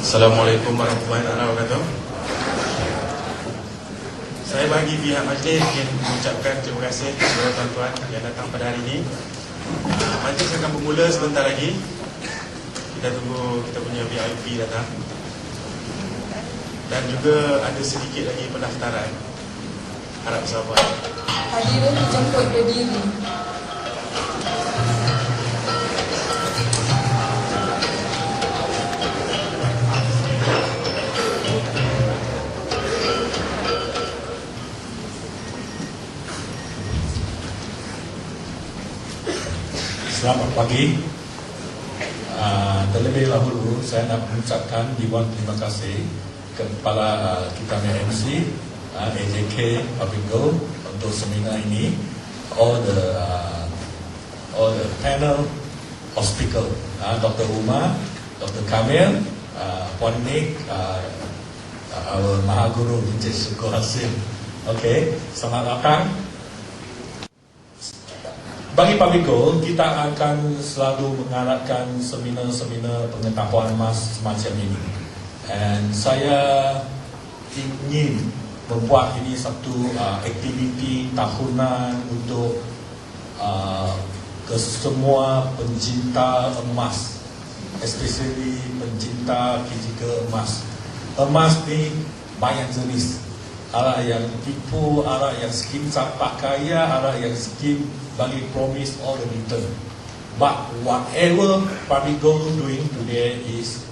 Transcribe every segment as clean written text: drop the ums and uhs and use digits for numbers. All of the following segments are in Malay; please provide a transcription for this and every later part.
Assalamualaikum warahmatullahi wabarakatuh. Saya bagi pihak majlis ingin mengucapkan terima kasih kepada tuan-tuan yang datang pada hari ini. Majlis akan bermula sebentar lagi. Kita tunggu kita punya VIP datang. Dan juga ada sedikit lagi pendaftaran. Harap bersabar. Hadirin dijemput berdiri. Selamat pagi. Terlebih dahulu saya nak mengucapkan ribuan terima kasih kepada kita MC AJK Public Go untuk seminar ini, all the panel of speaker, Dr. Umar, Dr. Kamil, Puan Nik, our Mahaguru Encik Syukur Hasim. Okay, selamat datang. Bagi Public Go, kita akan selalu mengadakan seminar-seminar pengetahuan emas semacam ini. Dan saya ingin membuat ini satu aktiviti tahunan untuk ke semua pencinta emas, especially pencinta fizikal emas. Emas ni banyak jenis. Ada yang tipu, ada yang skim capak kaya, ada yang skim bagi promise all the return. But whatever Public Go doing today is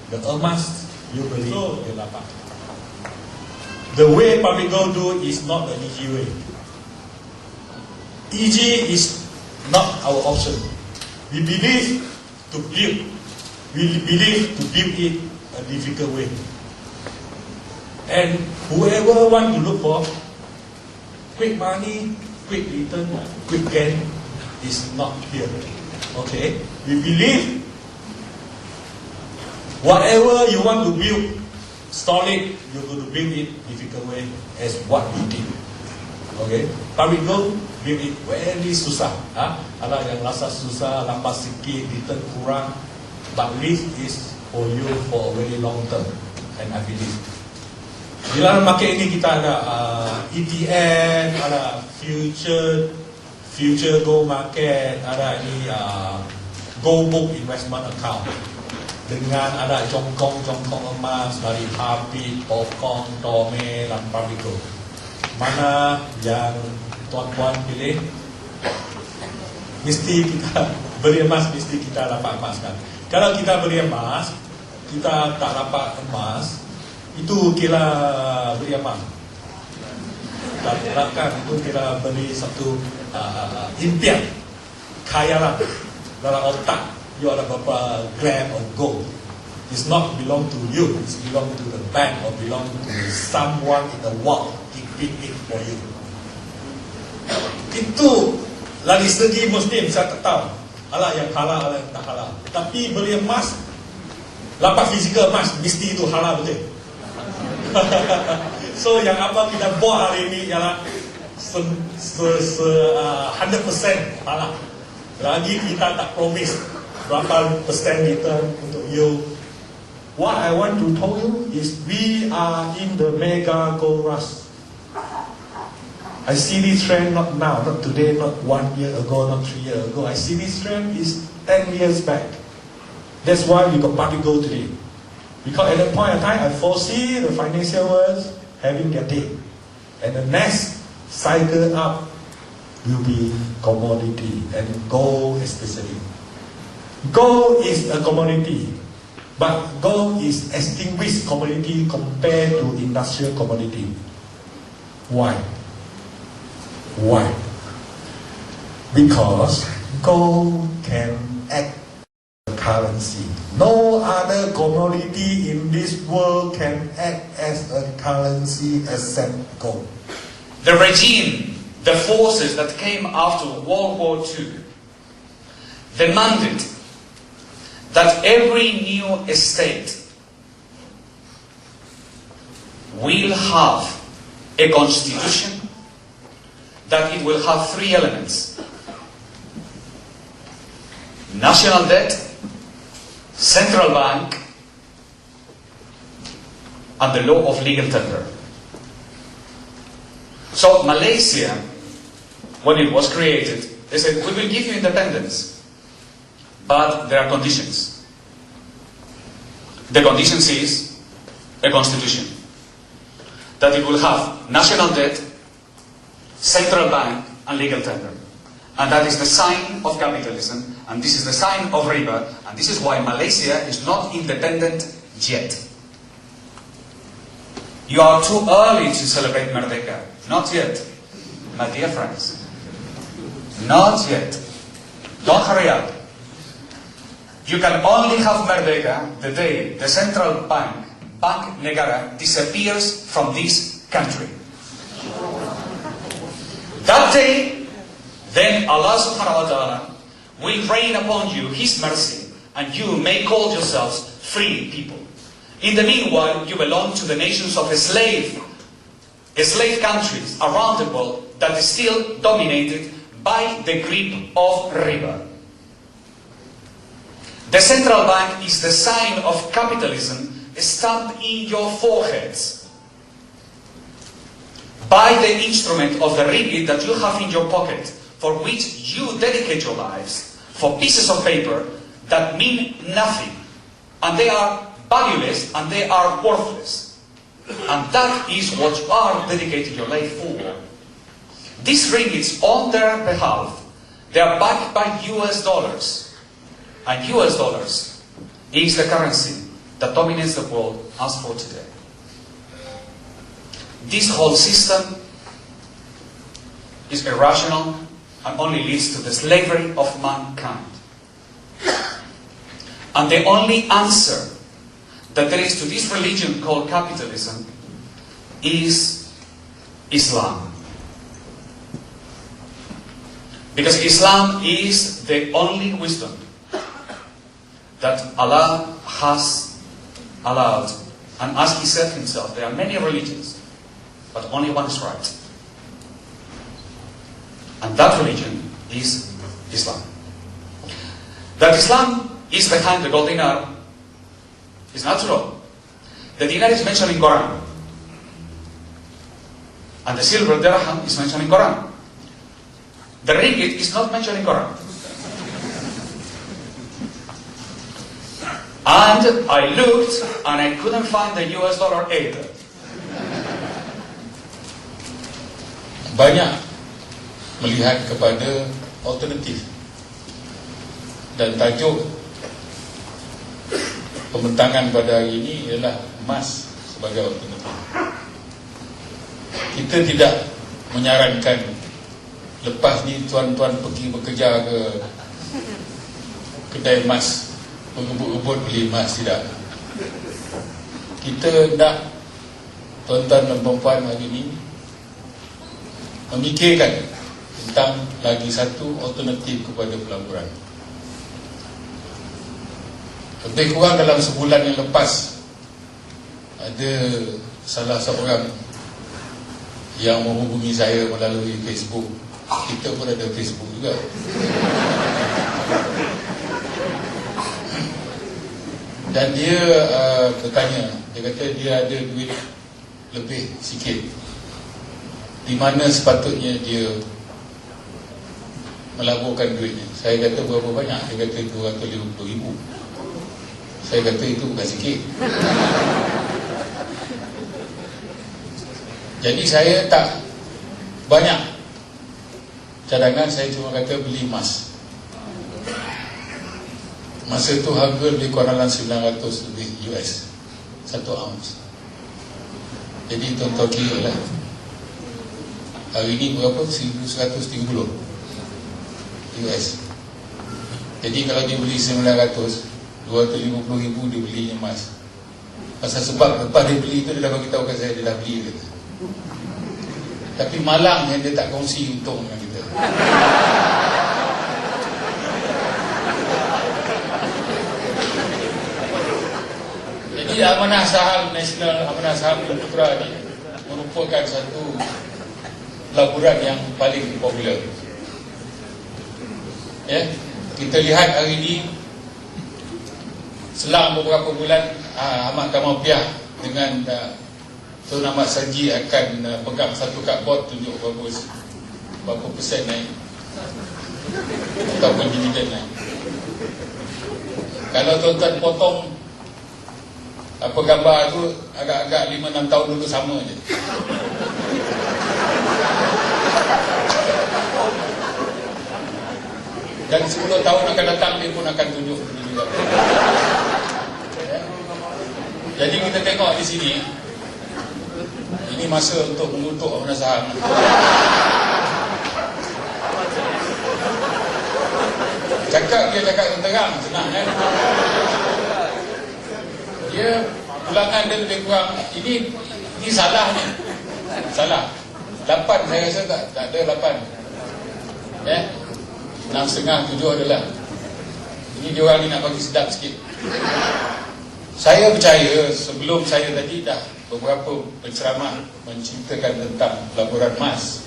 the emas you believe you dapat. The way Public Go do is not the easy way. Easy is not our option. We believe to build. We believe to build it a difficult way. And whoever want to look for quick money, quick return, quick gain is not here. Okay? We believe whatever you want to build solid, you're going to build it difficult way as what we did. Okay? Public Go build it very susah. Ada yang rasa susah, lambat sikit, return kurang. But this is for you for a very long term. And I believe. Di dalam market ini kita ada ETF, ada future gold market, ada ini gold book investment account dengan ada jongkong emas dari Habib, Pokong, Tome dan Public Go. Mana yang tuan-tuan pilih? Mesti kita beli emas, mesti kita dapat emas kan. Kalau kita beli emas, kita tak dapat emas, itu kira beli apa? Takkan itu kira beli satu impian, khayalan dalam otak. You ada berapa gram of gold. It's not belong to you. It's belong to the bank or belong to someone in the world keeping it for you. Itu dari segi Muslim saya tak tahu. Ala yang halal, ala yang tak halal. Tapi beli emas, lapak fizikal emas mesti itu halal betul. So yang apa kita buat hari ini ialah 100% halal. Lagi kita tak promise berapa persen return untuk you. What I want to tell you is we are in the mega gold rush. I see this trend not now, not today, not 1 year ago, not 3 years ago. I see this trend is 10 years back. That's why we got Public Go today. Because at that point of time, I foresee the financial world having their day. And the next cycle up will be commodity, and gold especially. Gold is a commodity, but gold is extinguished commodity compared to industrial commodity. Why? Why? Because gold can act currency. No other commodity in this world can act as a currency except gold. The regime, the forces that came after World War II demanded that every new state will have a constitution, that it will have 3 elements: national debt, central bank, and the law of legal tender. So Malaysia, when it was created, they said, we will give you independence, but there are conditions. The conditions is a constitution, that it will have national debt, central bank, and legal tender. And that is the sign of capitalism, and this is the sign of riba, and this is why Malaysia is not independent yet. You are too early to celebrate Merdeka. Not yet, my dear friends. Not yet. Don't hurry up. You can only have Merdeka the day the central bank, Bank Negara, disappears from this country. That day, then Allah subhanahu wa ta'ala will rain upon you His mercy, and you may call yourselves free people. In the meanwhile, you belong to the nations of slave countries around the world that is still dominated by the grip of riba. The central bank is the sign of capitalism stamped in your foreheads by the instrument of the ringgit that you have in your pocket, for which you dedicate your lives, for pieces of paper that mean nothing, and they are valueless, and they are worthless. And that is what you are dedicating your life for. These ringgits, on their behalf, they are backed by US dollars. And US dollars is the currency that dominates the world as for today. This whole system is irrational and only leads to the slavery of mankind. And the only answer that there is to this religion called capitalism is Islam. Because Islam is the only wisdom that Allah has allowed. And as He said Himself, there are many religions, but only one is right. And that religion is Islam. That Islam is behind the gold dinar is natural. The dinar is mentioned in Quran, and the silver dirham is mentioned in Quran. The ringgit is not mentioned in Quran. And I looked and I couldn't find the US dollar either. Banyak melihat kepada alternatif, dan tajuk pembentangan pada hari ini ialah emas sebagai alternatif. Kita tidak menyarankan lepas ni tuan-tuan pergi bekerja ke kedai emas, mengebut-gebut beli emas, tidak. Kita nak tuan-tuan dan perempuan hari ini memikirkan tentang lagi satu alternatif kepada pelaburan. Lebih kurang dalam sebulan yang lepas, ada salah seorang yang menghubungi saya melalui Facebook. Kita pun ada Facebook juga. Dan dia bertanya, dia kata dia ada duit lebih sikit, di mana sepatutnya dia melaburkan duitnya. Saya kata berapa banyak? Dia kata 250,000. Saya kata itu bukan sikit. Jadi saya tak banyak cadangan, saya cuma kata beli emas. Masa tu harga lebih kurang dalam 900 lebih US 1 ounce. Jadi tuan-tuan kira lah, hari ni berapa? 1,130 US. Jadi kalau dia beli 900, 250,000 dia beli emas. Pasal sebab lepas dia beli tu, dia dah bagi tahu kat saya dia dah beli kata. Tapi malang yang dia tak kongsi untung dengan kita. Jadi amanah saham nasional, amanah saham Putra ni merupakan satu pelaburan yang paling popular. Ya, kita lihat hari ini, selang beberapa bulan Ahmad Kamal Piah dengan Tun Ahmad Saji akan pegang satu cardboard tunjuk berapa persen naik ataupun dividen naik. Kalau tuan-tuan potong apa gambar tu agak-agak 5-6 tahun dulu sama je. Dan 10 tahun akan datang dia pun akan tunjuk begini juga. Jadi kita tengok di sini, ini masa untuk mengutuk Amanah Saham. Cakap terang, senang kan? Dia ulangan dia lebih kurang. Ini salah ni. Salah. 8 saya rasa tak ada 8. 6,5, 7 adalah. Ini diorang ni nak bagi sedap sikit. Saya percaya sebelum saya tadi dah beberapa penceramah menceritakan tentang pelaburan emas.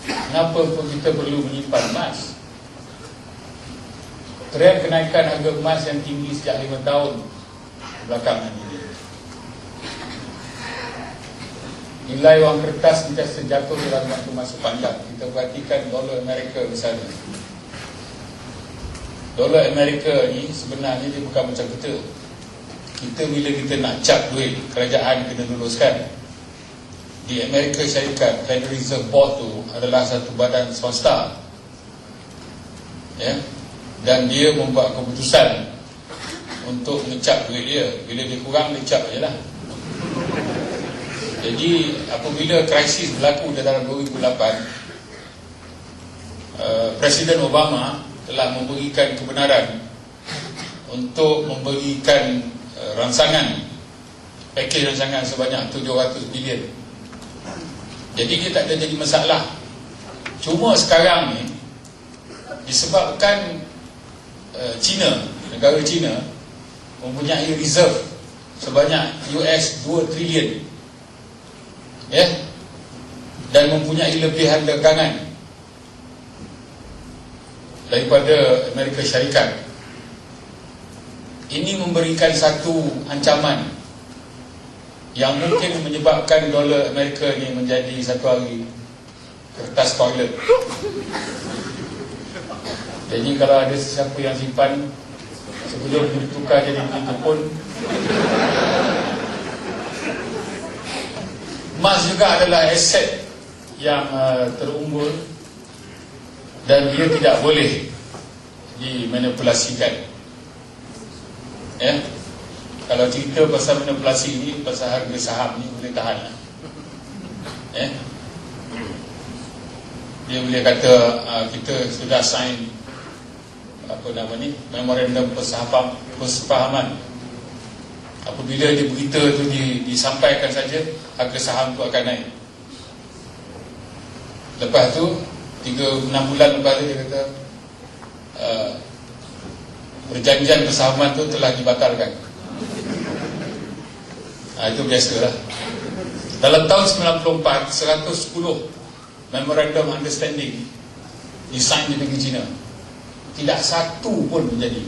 Kenapa pun kita perlu menyimpan emas? Trend kenaikan harga emas yang tinggi sejak 5 tahun belakangan ini. Nilai wang kertas sentiasa jatuh dalam waktu masa panjang. Kita perhatikan dolar Amerika misalnya. Dolar Amerika ni sebenarnya dia bukan macam kita. Kita bila kita nak cap duit, kerajaan kena luluskan. Di Amerika Syarikat, Federal Reserve Board tu adalah satu badan swasta, dan dia membuat keputusan untuk ngecap duit dia. Bila dia kurang, dia cap je lah. Jadi apabila krisis berlaku dalam 2008, Presiden Obama telah memberikan kebenaran untuk memberikan pakej rancangan sebanyak 700 bilion. Jadi dia tak ada jadi masalah. Cuma sekarang ni disebabkan negara China mempunyai reserve sebanyak US 2 trilion, dan mempunyai lebihan dagangan daripada Amerika Syarikat. Ini memberikan satu ancaman yang mungkin menyebabkan dolar Amerika ni menjadi satu hari kertas toilet. Jadi kalau ada sesiapa yang simpan sebelum ditukar jadi duit pun. Emas juga adalah aset yang terunggul dan dia tidak boleh dimanipulasikan. Kalau cerita pasal manipulasi ini, pasal harga saham ni boleh tahan. Dia boleh kata kita sudah sign memorandum persefahaman. Apabila dia berita tu disampaikan saja, harga saham tu akan naik. Lepas tu 6 bulan lepas tu dia kata perjanjian persahaman tu telah dibatalkan. Itu biasalah. Dalam tahun 94, 110 memorandum understanding disign di negeri China. Tidak satu pun menjadi.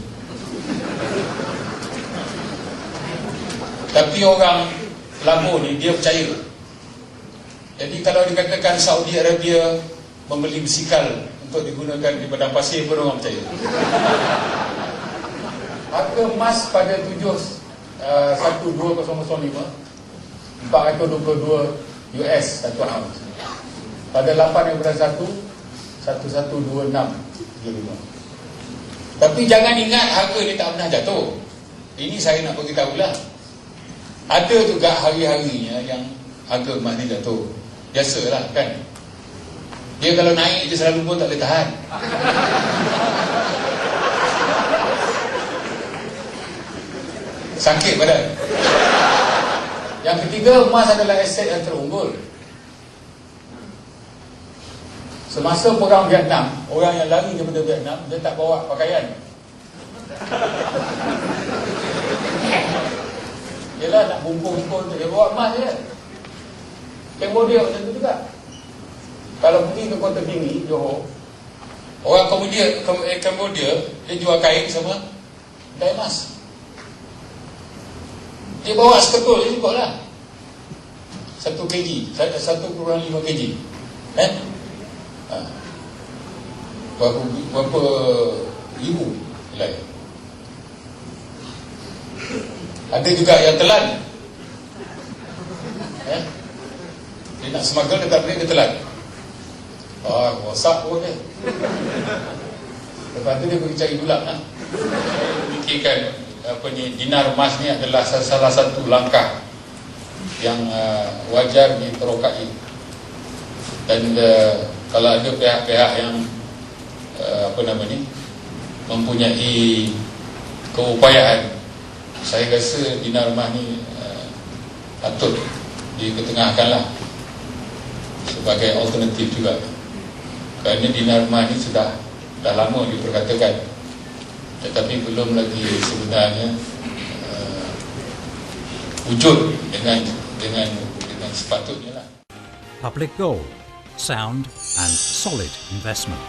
Tapi orang pelabur ni dia percaya. Jadi kalau dikatakan Saudi Arabia membeli basikal untuk digunakan di padang pasir pun orang percaya. Harga emas pada 1/2005 422 US 1 ounce. Pada 8/1 1126.35. Tapi jangan ingat harga ni tak pernah jatuh. Ini saya nak beritahulah. Ada juga hari-harinya yang harga emas ni jatuh. Biasalah kan. Dia kalau naik je selalu pun tak boleh tahan. Sakit badan. Yang ketiga, emas adalah aset yang terunggul. Semasa perang Vietnam, orang yang lari daripada Vietnam, dia tak bawa pakaian. Yelah nak bumpung-bumpung, dia bawa emas je. Cambodia macam tu juga. Kalau pergi ke Kota Tinggi, Johor, orang Cambodia dia jual kain sama kain emas. Dia bawa seketul je cukup lah. 1 kg, 1.5 kg. Berapa ribu nilai. Ada juga yang telan. Dia nak smuggle dekat balik dia telan. Rosak pun dia. Lepas tu dia pergi cari gulak lah. Fikirkan dinar emas ni adalah salah satu langkah yang wajar diterokai. Dan kalau ada pihak-pihak yang mempunyai keupayaan, saya rasa dinar emas ni patut diketengahkan lah sebagai alternatif juga. Kerana dinar emas ni dah lama diperkatakan, tetapi belum lagi sebenarnya wujud dengan sepatutnya lah. Public Gold, sound and solid investment.